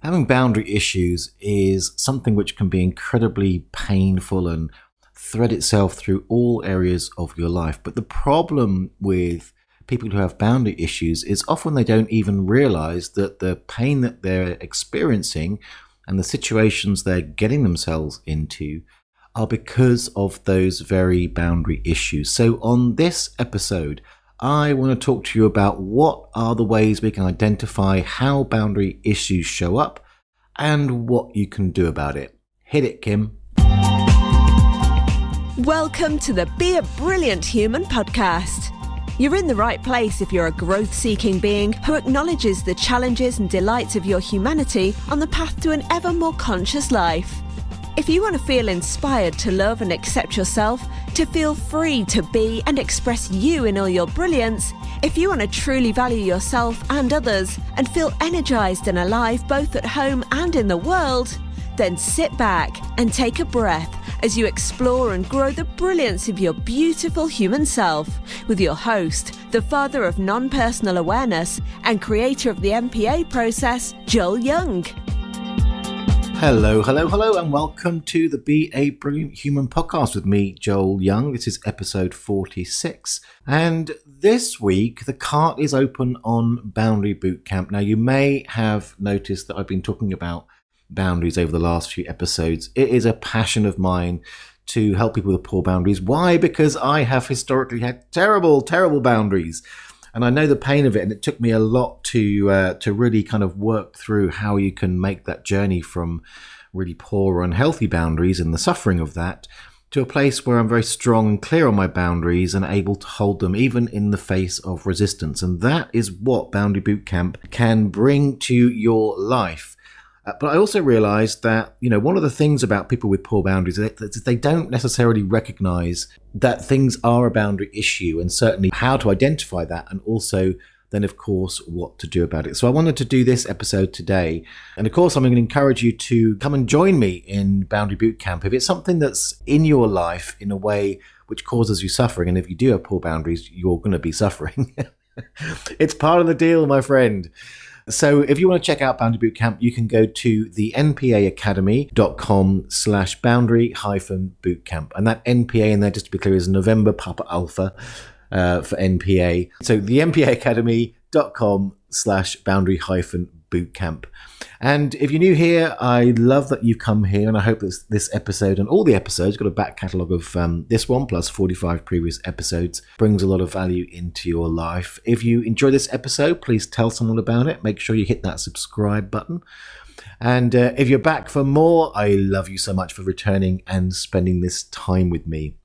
Having boundary issues is something which can be incredibly painful and thread itself through all areas of your life. But the problem with people who have boundary issues is often they don't even realize that the pain that they're experiencing and the situations they're getting themselves into are because of those very boundary issues. So on this episode, I want to talk to you about what are the ways we can identify how boundary issues show up and what you can do about it. Hit it, Kim. Welcome to the Be a Brilliant Human podcast. You're in the right place if you're a growth-seeking being who acknowledges the challenges and delights of your humanity on the path to an ever more conscious life. If you want to feel inspired to love and accept yourself, to feel free to be and express you in all your brilliance, if you want to truly value yourself and others and feel energized and alive both at home and in the world, then sit back and take a breath as you explore and grow the brilliance of your beautiful human self with your host, the father of non-personal awareness and creator of the MPA process, Joel Young. Hello, and welcome to the Be a Brilliant Human podcast with me, Joel Young. This is episode 46. And this week, the cart is open on Boundary Bootcamp. Now, you may have noticed that I've been talking about boundaries over the last few episodes. It is a passion of mine to help people with poor boundaries. Why? Because I have historically had terrible boundaries. And I know the pain of it, and it took me a lot to really kind of work through how you can make that journey from really poor or unhealthy boundaries and the suffering of that to a place where I'm very strong and clear on my boundaries and able to hold them even in the face of resistance. And that is what Boundary Bootcamp can bring to your life. But I also realized that, one of the things about people with poor boundaries is that they don't necessarily recognize that things are a boundary issue, and certainly how to identify that, and also then, of course, what to do about it. So I wanted to do this episode today. And of course, I'm going to encourage you to come and join me in Boundary Bootcamp. If it's something that's in your life in a way which causes you suffering, and if you do have poor boundaries, you're going to be suffering. It's part of the deal, my friend. So if you want to check out Boundary Bootcamp, you can go to the npaacademy.com/boundary-bootcamp. And that NPA in there, just to be clear, is November Papa Alpha for NPA. So the npaacademy.com/boundary-bootcamp. And if you're new here, I love that you've come here, and I hope that this episode and all the episodes, got a back catalogue of this one plus 45 previous episodes, brings a lot of value into your life. If you enjoy this episode, please tell someone about it. Make sure you hit that subscribe button. And if you're back for more, I love you so much for returning and spending this time with me.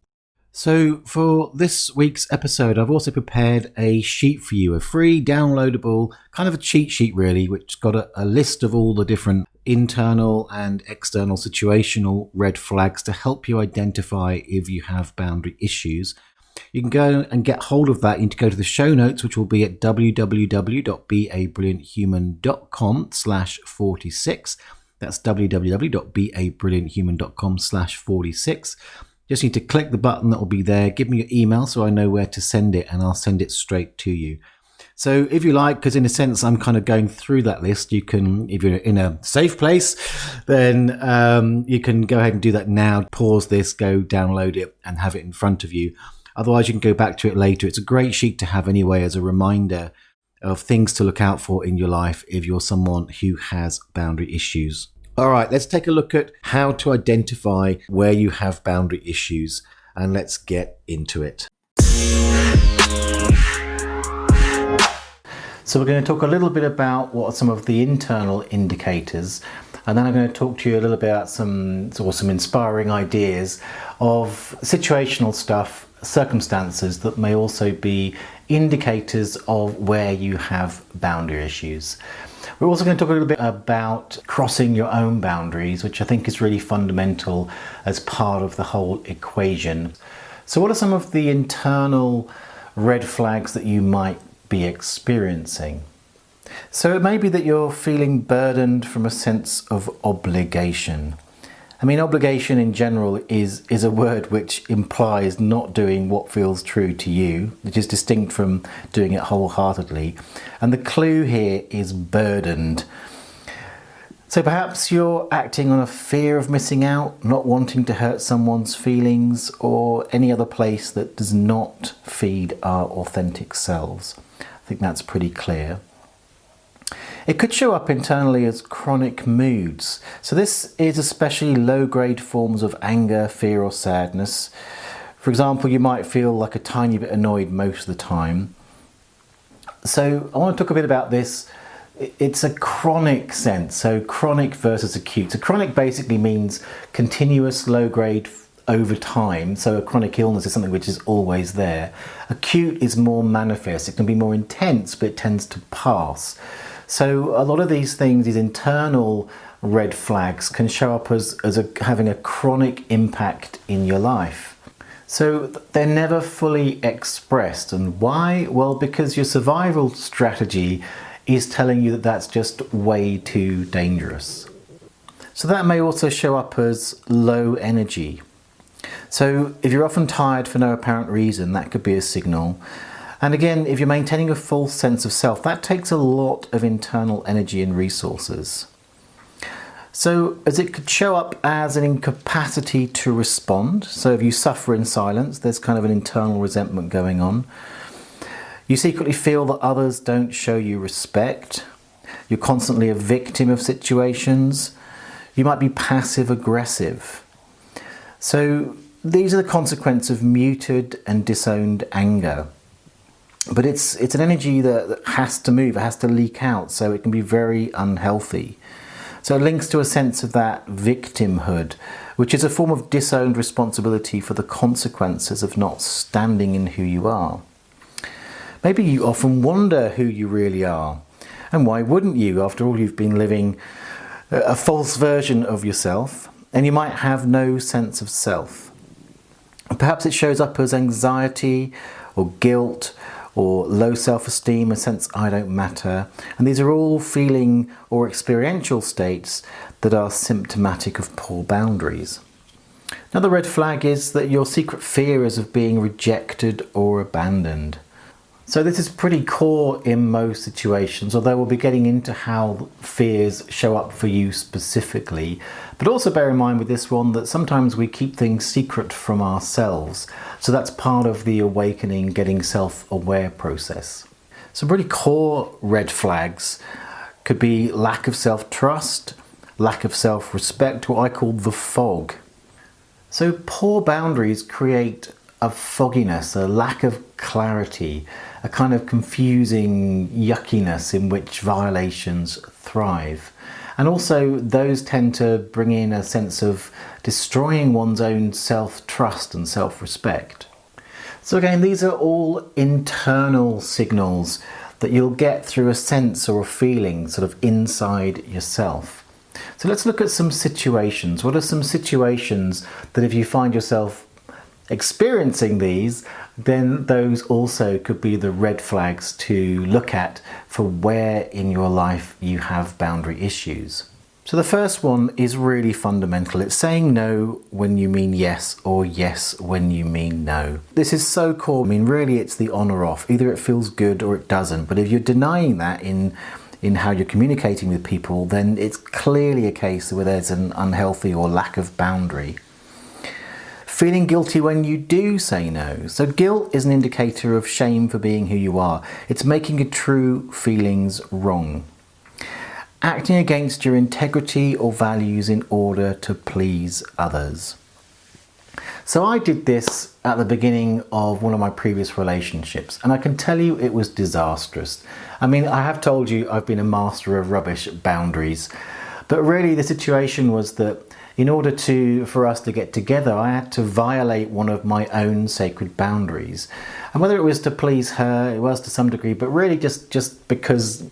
So for this week's episode, I've also prepared a sheet for you, a free downloadable kind of a cheat sheet really, which got a list of all the different internal and external situational red flags to help you identify if you have boundary issues. You can go and get hold of that. You need to go to the show notes, which will be at www.beabrillianthuman.com/46. That's www.beabrillianthuman.com/46. Just need to click the button that will be there. Give me your email so I know where to send it, and I'll send it straight to you. So if you like, because in a sense I'm kind of going through that list, you can, if you're in a safe place, then you can go ahead and do that now. Pause this, go download it and have it in front of you. Otherwise you can go back to it later. It's a great sheet to have anyway as a reminder of things to look out for in your life if you're someone who has boundary issues. All right, let's take a look at how to identify where you have boundary issues, and let's get into it. So we're going to talk a little bit about what are some of the internal indicators, and then I'm going to talk to you a little bit about some inspiring ideas of situational stuff, circumstances that may also be indicators of where you have boundary issues. We're also going to talk a little bit about crossing your own boundaries, which I think is really fundamental as part of the whole equation. So what are some of the internal red flags that you might be experiencing? So it may be that you're feeling burdened from a sense of obligation. I mean, obligation in general is a word which implies not doing what feels true to you, which is distinct from doing it wholeheartedly. And the clue here is burdened. So perhaps you're acting on a fear of missing out, not wanting to hurt someone's feelings, or any other place that does not feed our authentic selves. I think that's pretty clear. It could show up internally as chronic moods. So this is especially low-grade forms of anger, fear, or sadness. For example, you might feel like a tiny bit annoyed most of the time. So I want to talk a bit about this. It's a chronic sense, so chronic versus acute. So chronic basically means continuous low grade over time, so a chronic illness is something which is always there. Acute is more manifest, it can be more intense, but it tends to pass. So a lot of these things, these internal red flags, can show up as having a chronic impact in your life. So they're never fully expressed. And why? Well, because your survival strategy is telling you that that's just way too dangerous. So that may also show up as low energy. So if you're often tired for no apparent reason, that could be a signal. And again, if you're maintaining a false sense of self, that takes a lot of internal energy and resources. So as it could show up as an incapacity to respond. So if you suffer in silence, there's kind of an internal resentment going on. You secretly feel that others don't show you respect. You're constantly a victim of situations. You might be passive aggressive. So these are the consequences of muted and disowned anger. But it's an energy that has to move, it has to leak out, so it can be very unhealthy. So it links to a sense of that victimhood, which is a form of disowned responsibility for the consequences of not standing in who you are. Maybe you often wonder who you really are. And why wouldn't you? After all, you've been living a false version of yourself, and you might have no sense of self. Perhaps it shows up as anxiety or guilt or low self-esteem, a sense I don't matter. And these are all feeling or experiential states that are symptomatic of poor boundaries. Another red flag is that your secret fear is of being rejected or abandoned. So this is pretty core in most situations, although we'll be getting into how fears show up for you specifically. But also bear in mind with this one that sometimes we keep things secret from ourselves. So that's part of the awakening, getting self-aware process. Some pretty core red flags could be lack of self-trust, lack of self-respect, what I call the fog. So poor boundaries create a fogginess, a lack of clarity, a kind of confusing yuckiness in which violations thrive. And also those tend to bring in a sense of destroying one's own self-trust and self-respect. So again, these are all internal signals that you'll get through a sense or a feeling sort of inside yourself. So let's look at some situations. What are some situations that if you find yourself experiencing these, then those also could be the red flags to look at for where in your life you have boundary issues. So the first one is really fundamental. It's saying no when you mean yes, or yes when you mean no. This is so core. I mean, really it's the on or off. Either it feels good or it doesn't. But if you're denying that in how you're communicating with people, then it's clearly a case where there's an unhealthy or lack of boundary. Feeling guilty when you do say no. So guilt is an indicator of shame for being who you are. It's making your true feelings wrong. Acting against your integrity or values in order to please others. So I did this at the beginning of one of my previous relationships, and I can tell you it was disastrous. I mean, I have told you I've been a master of rubbish boundaries, but really the situation was that in order for us to get together, I had to violate one of my own sacred boundaries. And whether it was to please her, it was to some degree, but really just because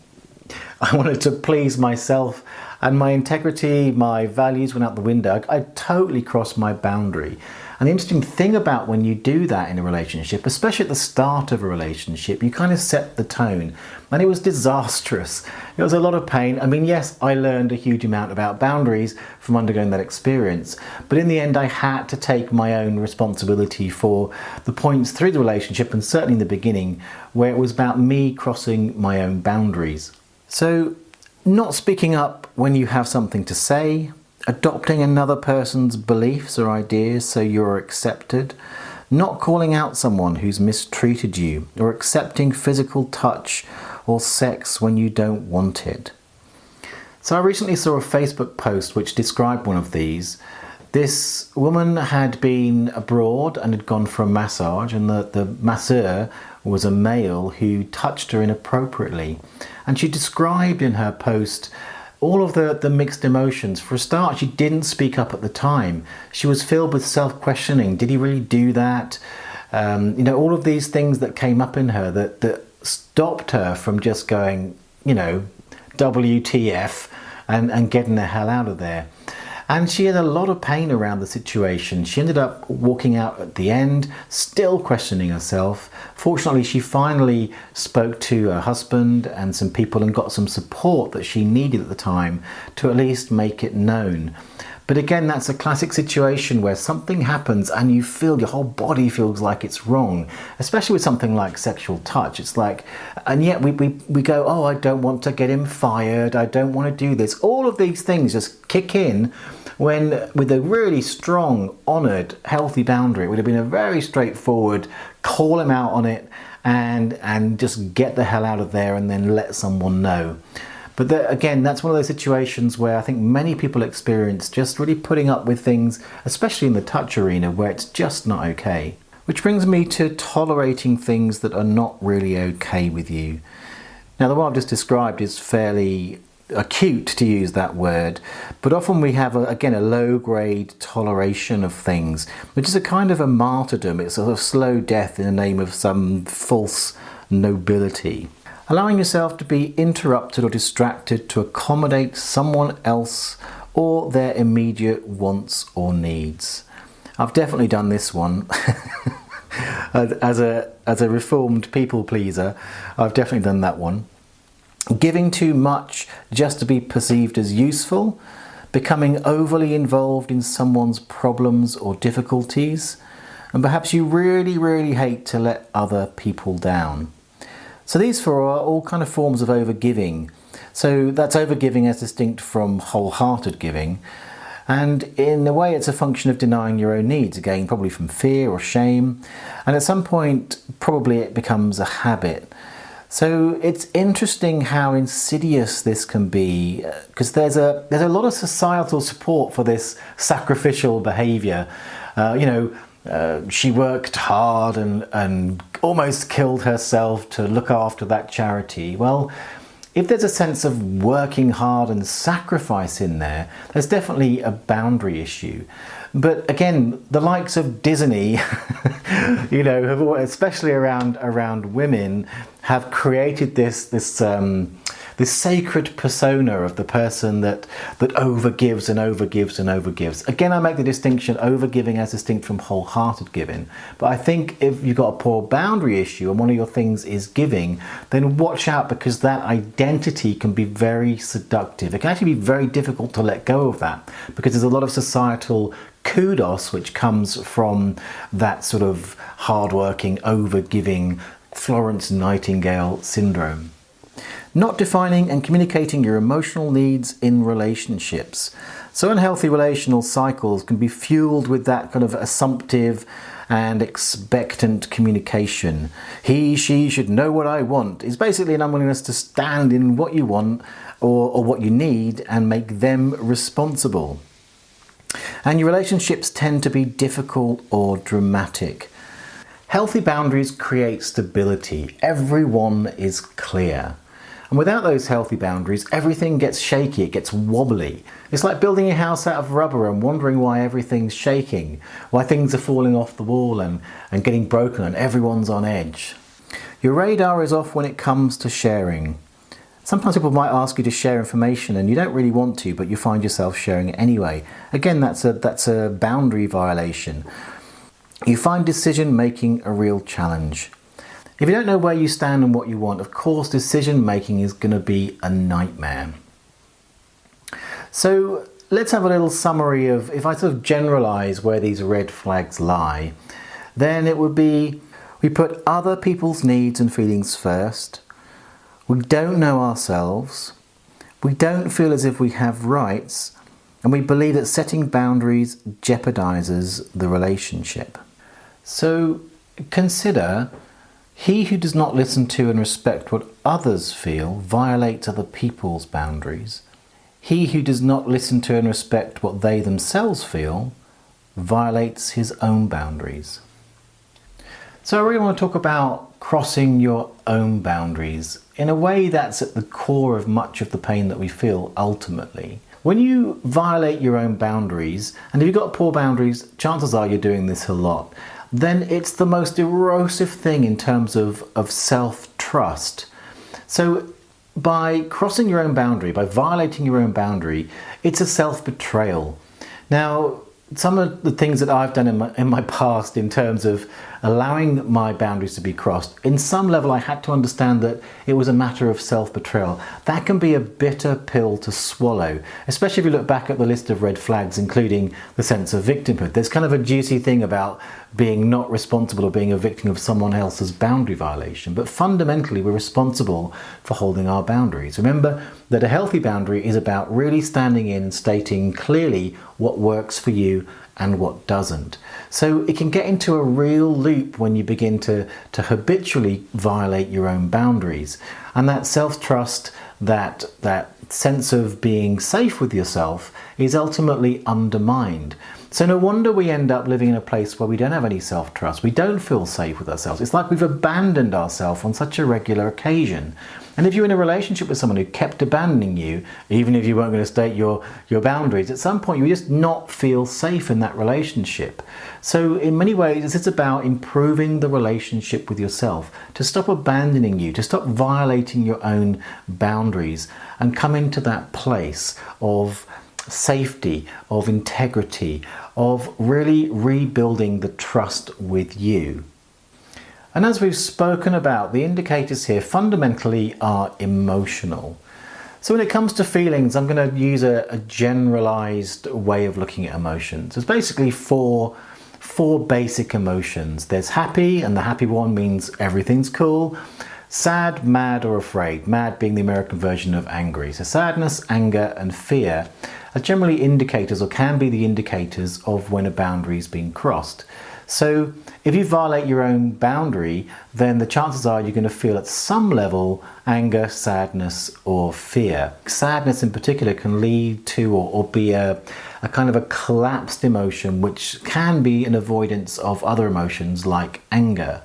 I wanted to please myself, and my integrity, my values went out the window. I totally crossed my boundary. And the interesting thing about when you do that in a relationship, especially at the start of a relationship, you kind of set the tone. And it was disastrous. It was a lot of pain. I mean, yes, I learned a huge amount about boundaries from undergoing that experience. But in the end, I had to take my own responsibility for the points through the relationship, and certainly in the beginning, where it was about me crossing my own boundaries. So not speaking up when you have something to say, adopting another person's beliefs or ideas so you're accepted, not calling out someone who's mistreated you, or accepting physical touch or sex when you don't want it. So I recently saw a Facebook post which described one of these. This woman had been abroad and had gone for a massage, and the masseur was a male who touched her inappropriately. And she described in her post all of the mixed emotions. For a start, she didn't speak up at the time. She was filled with self-questioning. Did he really do that? All of these things that came up in her that stopped her from just going, WTF, and getting the hell out of there. And she had a lot of pain around the situation. She ended up walking out at the end, still questioning herself. Fortunately, she finally spoke to her husband and some people and got some support that she needed at the time to at least make it known. But again, that's a classic situation where something happens and you feel your whole body feels like it's wrong, especially with something like sexual touch. It's like, and yet we go, oh, I don't want to get him fired. I don't want to do this. All of these things just kick in when, with a really strong, honoured, healthy boundary, it would have been a very straightforward, call him out on it and just get the hell out of there and then let someone know. But again, that's one of those situations where I think many people experience just really putting up with things, especially in the touch arena, where it's just not okay. Which brings me to tolerating things that are not really okay with you. Now, the one I've just described is fairly acute, to use that word, but often we have, a low-grade toleration of things, which is a kind of a martyrdom. It's a sort of slow death in the name of some false nobility. Allowing yourself to be interrupted or distracted to accommodate someone else or their immediate wants or needs. I've definitely done this one. As a reformed people pleaser, I've definitely done that one. Giving too much just to be perceived as useful, becoming overly involved in someone's problems or difficulties, and perhaps you really, really hate to let other people down. So these four are all kind of forms of overgiving. So that's overgiving as distinct from wholehearted giving. And in a way, it's a function of denying your own needs, again, probably from fear or shame. And at some point, probably it becomes a habit. So it's interesting how insidious this can be, because there's a lot of societal support for this sacrificial behaviour. She worked hard and almost killed herself to look after that charity. Well, if there's a sense of working hard and sacrifice in there, there's definitely a boundary issue. But again, the likes of Disney, have, especially around women, have created this sacred persona of the person that overgives and overgives and overgives. Again, I make the distinction, overgiving as distinct from wholehearted giving. But I think if you've got a poor boundary issue and one of your things is giving, then watch out, because that identity can be very seductive. It can actually be very difficult to let go of that, because there's a lot of societal kudos which comes from that sort of hardworking, overgiving Florence Nightingale syndrome. Not defining and communicating your emotional needs in relationships. So unhealthy relational cycles can be fueled with that kind of assumptive and expectant communication. He, she should know what I want is basically an unwillingness to stand in what you want or what you need and make them responsible. And your relationships tend to be difficult or dramatic. Healthy boundaries create stability. Everyone is clear. And without those healthy boundaries, everything gets shaky, it gets wobbly. It's like building a house out of rubber and wondering why everything's shaking, why things are falling off the wall and getting broken and everyone's on edge. Your radar is off when it comes to sharing. Sometimes people might ask you to share information and you don't really want to, but you find yourself sharing it anyway. Again, that's a boundary violation. You find decision making a real challenge. If you don't know where you stand and what you want, of course, decision making is going to be a nightmare. So let's have a little summary of, if I sort of generalize where these red flags lie, then it would be, we put other people's needs and feelings first. We don't know ourselves. We don't feel as if we have rights, and we believe that setting boundaries jeopardizes the relationship. So consider, he who does not listen to and respect what others feel violates other people's boundaries. He who does not listen to and respect what they themselves feel violates his own boundaries. So I really want to talk about crossing your own boundaries in a way that's at the core of much of the pain that we feel ultimately. When you violate your own boundaries, and if you've got poor boundaries, chances are you're doing this a lot, then it's the most erosive thing in terms of self-trust. So by crossing your own boundary, by violating your own boundary, it's a self-betrayal. Now, some of the things that I've done in my past in terms of allowing my boundaries to be crossed, in some level I had to understand that it was a matter of self-betrayal. That can be a bitter pill to swallow, especially if you look back at the list of red flags, including the sense of victimhood. There's kind of a juicy thing about being not responsible or being a victim of someone else's boundary violation, but fundamentally we're responsible for holding our boundaries. Remember that a healthy boundary is about really standing in and stating clearly what works for you and what doesn't. So it can get into a real loop when you begin to habitually violate your own boundaries. And that self-trust, that sense of being safe with yourself is ultimately undermined. So no wonder we end up living in a place where we don't have any self-trust. We don't feel safe with ourselves. It's like we've abandoned ourselves on such a regular occasion. And if you're in a relationship with someone who kept abandoning you, even if you weren't going to state your boundaries, at some point you just not feel safe in that relationship. So in many ways, it's about improving the relationship with yourself, to stop abandoning you, to stop violating your own boundaries, and come into that place of safety, of integrity, of really rebuilding the trust with you. And as we've spoken about, the indicators here fundamentally are emotional. So when it comes to feelings, I'm going to use a generalized way of looking at emotions. There's basically four basic emotions. There's happy, and the happy one means everything's cool. Sad, mad, or afraid. Mad being the American version of angry. So sadness, anger, and fear are generally indicators, or can be the indicators, of when a boundary's been crossed. So if you violate your own boundary, then the chances are you're going to feel at some level anger, sadness, or fear. Sadness in particular can lead to or be a kind of a collapsed emotion, which can be an avoidance of other emotions like anger.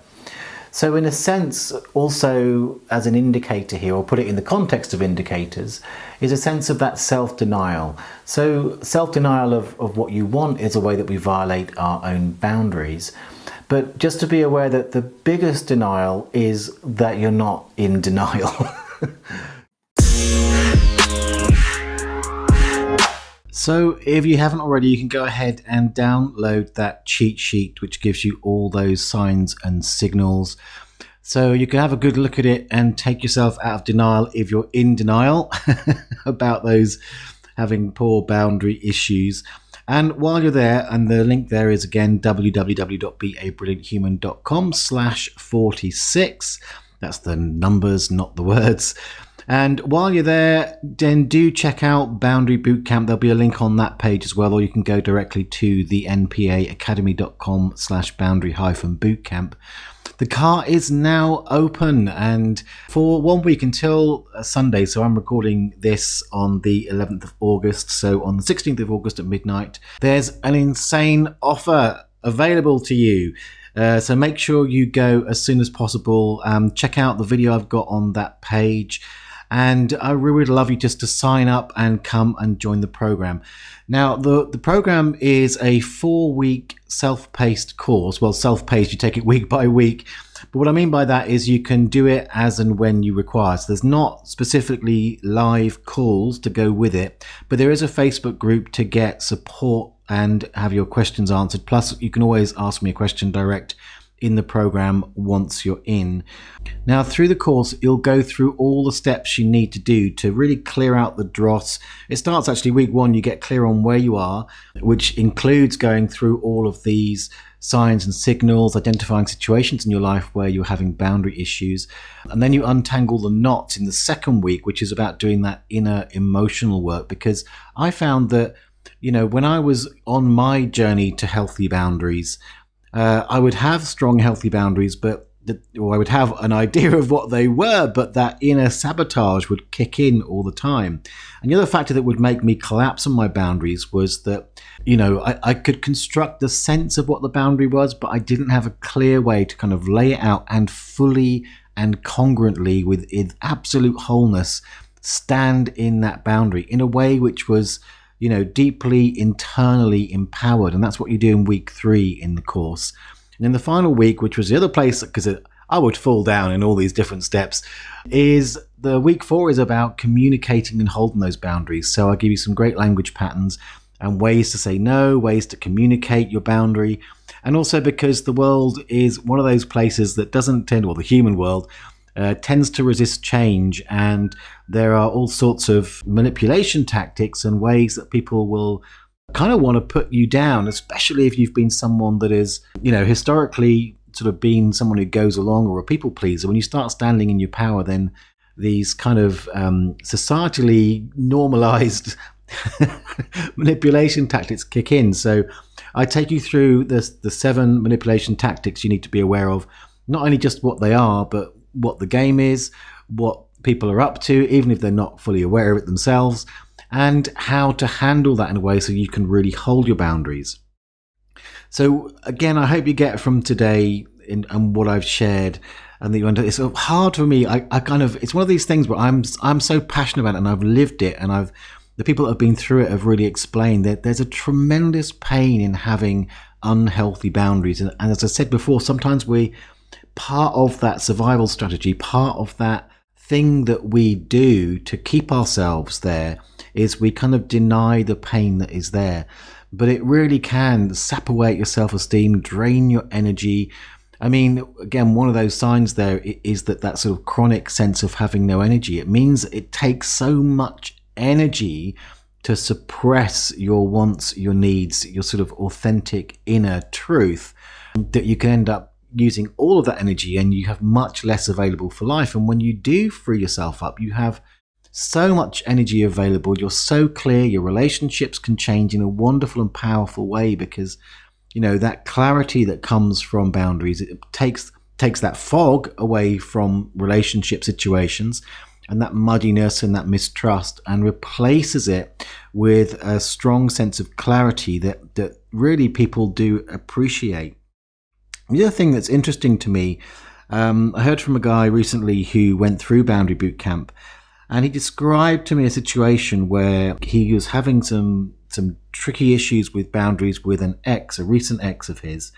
So in a sense, also as an indicator here, or put it in the context of indicators, is a sense of that self-denial. So self-denial of what you want is a way that we violate our own boundaries. But just to be aware that the biggest denial is that you're not in denial. So if you haven't already, you can go ahead and download that cheat sheet, which gives you all those signs and signals. So you can have a good look at it and take yourself out of denial if you're in denial about those having poor boundary issues. And while you're there, and the link there is again www.beabrillianthuman.com/46. That's the numbers, not the words. And while you're there, then do check out Boundary Bootcamp. There'll be a link on that page as well, or you can go directly to the npaacademy.com/boundary-bootcamp. The cart is now open, and for 1 week until Sunday, so I'm recording this on the 11th of August, so on the 16th of August at midnight, there's an insane offer available to you. So make sure you go as soon as possible. Check out the video I've got on that page. And I really would love you just to sign up and come and join the program. Now, the program is a 4-week self-paced course. Well, self-paced, you take it week by week. But what I mean by that is you can do it as and when you require. So there's not specifically live calls to go with it, but there is a Facebook group to get support and have your questions answered. Plus, you can always ask me a question direct in the program once you're in. Now, through the course, you'll go through all the steps you need to do to really clear out the dross. It starts actually week 1, you get clear on where you are, which includes going through all of these signs and signals, identifying situations in your life where you're having boundary issues. And then you untangle the knots in the second week, which is about doing that inner emotional work. Because I found that, when I was on my journey to healthy boundaries, I would have strong, healthy boundaries, or I would have an idea of what they were, but that inner sabotage would kick in all the time. And the other factor that would make me collapse on my boundaries was that, I could construct the sense of what the boundary was, but I didn't have a clear way to kind of lay it out and fully and congruently with absolute wholeness stand in that boundary in a way which was deeply internally empowered. And that's what you do in week 3 in the course. And in the final week, which was the other place, because I would fall down in all these different steps, is the week 4 is about communicating and holding those boundaries. So I give you some great language patterns and ways to say no, ways to communicate your boundary. And also because the world is one of those places that doesn't tend, the human world, tends to resist change, and there are all sorts of manipulation tactics and ways that people will kind of want to put you down, especially if you've been someone that is, historically sort of been someone who goes along or a people pleaser. When you start standing in your power, then these kind of societally normalized manipulation tactics kick in. So I take you through the 7 manipulation tactics you need to be aware of, not only just what they are, but what the game is, what people are up to, even if they're not fully aware of it themselves, and how to handle that in a way so you can really hold your boundaries. So again, I hope you get from today and what I've shared, and that you it's hard for me. I kind of, it's one of these things where I'm so passionate about it, and I've lived it, and the people that have been through it have really explained that there's a tremendous pain in having unhealthy boundaries. And as I said before, sometimes part of that survival strategy, part of that thing that we do to keep ourselves there, is we kind of deny the pain that is there. But it really can sap away at your self-esteem, drain your energy. I mean, again, one of those signs there is that sort of chronic sense of having no energy. It means it takes so much energy to suppress your wants, your needs, your sort of authentic inner truth, that you can end up using all of that energy and you have much less available for life. And when you do free yourself up, you have so much energy available. You're so clear. Your relationships can change in a wonderful and powerful way, because that clarity that comes from boundaries, it takes that fog away from relationship situations and that muddiness and that mistrust, and replaces it with a strong sense of clarity that really people do appreciate. The other thing that's interesting to me, I heard from a guy recently who went through Boundary Boot Camp, and he described to me a situation where he was having some tricky issues with boundaries with an ex, a recent ex of his,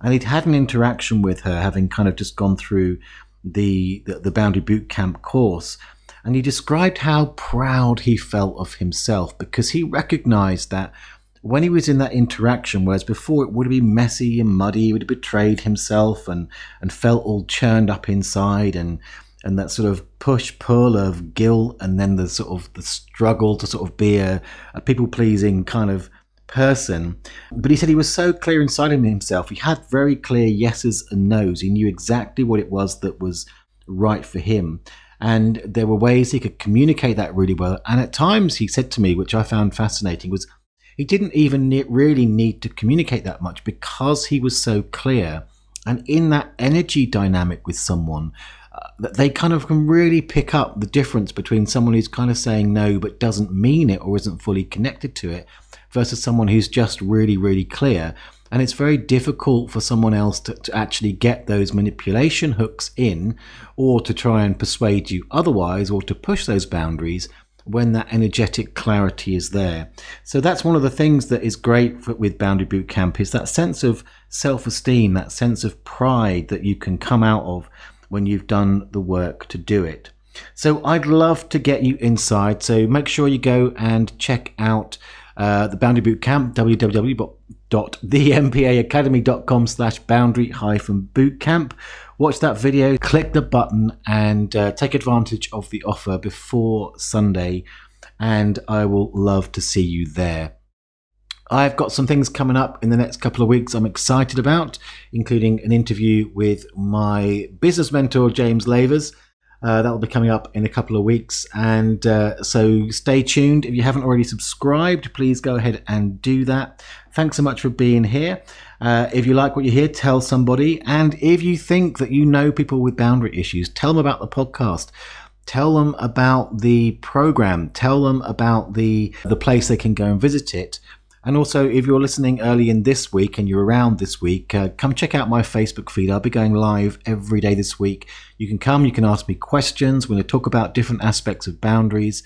and he'd had an interaction with her, having kind of just gone through the Boundary Boot Camp course. And he described how proud he felt of himself, because he recognized that when he was in that interaction, whereas before it would have been messy and muddy, he would have betrayed himself and felt all churned up inside, and that sort of push-pull of guilt, and then the sort of the struggle to sort of be a people-pleasing kind of person. But he said he was so clear inside of himself. He had very clear yeses and nos. He knew exactly what it was that was right for him. And there were ways he could communicate that really well. And at times, he said to me, which I found fascinating, was he didn't even really need to communicate that much, because he was so clear. And in that energy dynamic with someone, that they kind of can really pick up the difference between someone who's kind of saying no but doesn't mean it or isn't fully connected to it, versus someone who's just really, really clear. And it's very difficult for someone else to actually get those manipulation hooks in, or to try and persuade you otherwise, or to push those boundaries when that energetic clarity is there. So that's one of the things that is great with Boundary Boot Camp, is that sense of self-esteem, that sense of pride that you can come out of when you've done the work to do it. So I'd love to get you inside. So make sure you go and check out the Boundary Bootcamp, www.thempaacademy.com/boundary-bootcamp. Watch that video, click the button, and take advantage of the offer before Sunday. And I will love to see you there. I've got some things coming up in the next couple of weeks I'm excited about, including an interview with my business mentor, James Lavers. That will be coming up in a couple of weeks. And so stay tuned. If you haven't already subscribed, please go ahead and do that. Thanks so much for being here. If you like what you hear, tell somebody. And if you think that you know people with boundary issues, tell them about the podcast. Tell them about the program. Tell them about the place they can go and visit it. And also, if you're listening early in this week and you're around this week, come check out my Facebook feed. I'll be going live every day this week. You can come, you can ask me questions. We're going to talk about different aspects of boundaries.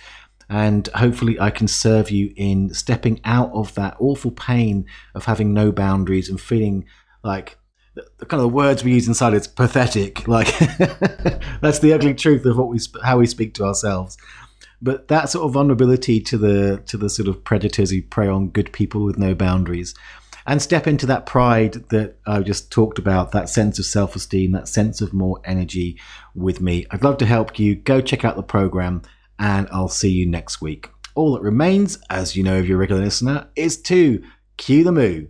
And hopefully I can serve you in stepping out of that awful pain of having no boundaries and feeling like the kind of the words we use inside, it's pathetic. Like that's the ugly truth of how we speak to ourselves. But that sort of vulnerability to the sort of predators who prey on good people with no boundaries, and step into that pride that I just talked about, that sense of self-esteem, that sense of more energy with me. I'd love to help you. Go check out the program, and I'll see you next week. All that remains, as you know if you're a regular listener, is to cue the moo.